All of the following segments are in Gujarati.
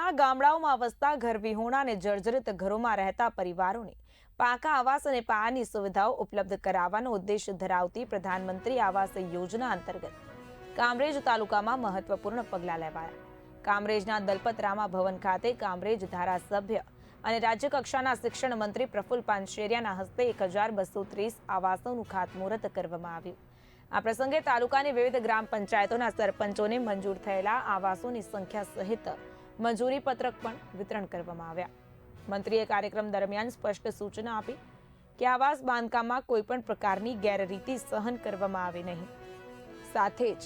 સુરતના ગામડાઓમાં વસતા ઘરવિહોણા અને જર્જરિત ઘરોમાં રહેતા પરિવારોને પાકા આવાસ અને પાયાની સુવિધાઓ ઉપલબ્ધ કરાવવાનો ઉદ્દેશ ધરાવતી પ્રધાનમંત્રી આવાસ યોજના અંતર્ગત કામરેજ તાલુકામાં મહત્વપૂર્ણ પગલાં લેવાયા। કામરેજના દલપતરામા ભવન ખાતે કામરેજ ધારાસભ્ય અને રાજ્યકક્ષાના શિક્ષણ મંત્રી પ્રફુલ્લ પાનસેરિયાના હસ્તે 1230 આવાસોનું ખાતમુહૂર્ત કરવામાં આવ્યું। આ પ્રસંગે તાલુકાની વિવિધ ગ્રામ પંચાયતોના સરપંચોને મંજૂર થયેલા આવાસોની સંખ્યા સહિત મંજૂરી પત્રક પણ વિતરણ કરવામાં આવ્યા। મંત્રીએ કાર્યક્રમ દરમિયાન સ્પષ્ટ સૂચના આપી કે આવાસ બાંધકામમાં કોઈપણ પ્રકારની ગેરરીતિ સહન કરવામાં આવે નહીં, સાથે જ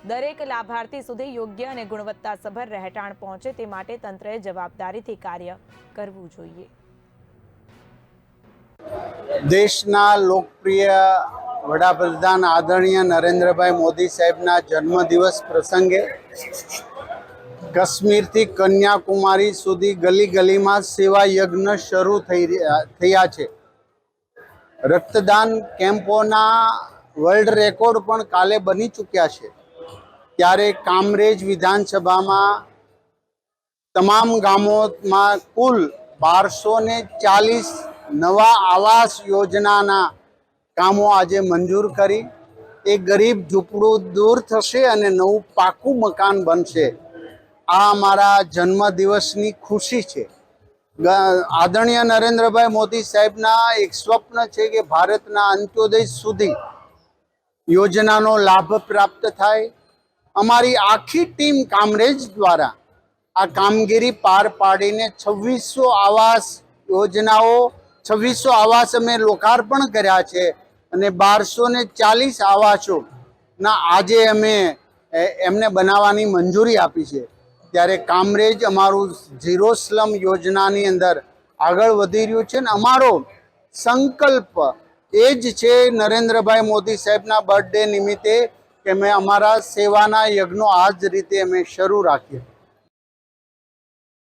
દરેક લાભાર્થી સુધી યોગ્ય અને ગુણવત્તાસભર રહેઠાણ પહોંચે તે માટે તંત્રએ જવાબદારીથી કાર્ય કરવું જોઈએ। દેશના લોકપ્રિય વડાપ્રધાન આદરણીય નરેન્દ્રભાઈ મોદી સાહેબના જન્મદિવસ પ્રસંગે કાશ્મીરથી કન્યાકુમારી સુધી ગલી ગલીમાં સેવા યજ્ઞ શરૂ થયા છે। રક્તદાન કેમ્પોના વર્લ્ડ રેકોર્ડ પણ કાલે બની ચૂક્યા છે। ત્યારે કામરેજ વિધાનસભામાં તમામ ગામોમાં કુલ 1240 નવા આવાસ યોજનાના કામો આજે મંજૂર કરી એ ગરીબ ઝૂંપડું દૂર થશે અને નવું પાકું મકાન બનશે। આ અમારા જન્મદિવસની ખુશી છે। આદરણીય નરેન્દ્રભાઈ મોદી સાહેબના એક સ્વપ્ન છે કે ભારતના અંત્યોદય સુધી યોજનાનો લાભ પ્રાપ્ત થાય। અમારી આખી ટીમ કામરેજ દ્વારા આ કામગીરી પાર પાડીને 2600 આવાસ યોજનાઓ 2600 આવાસ અમે લોકાર્પણ કર્યા છે અને 1240 આવાસોના આજે અમે એમને બનાવવાની મંજૂરી આપી છે। ત્યારે કામરેજ અમારું ઝીરો સ્લમ યોજનાની અંદર આગળ વધી રહ્યું છે ને અમારો સંકલ્પ એ જ છે નરેન્દ્રભાઈ મોદી સાહેબના બર્થડે નિમિત્તે કે અમે અમારા સેવાના યજ્ઞો આ જ રીતે અમે શરૂ રાખીએ।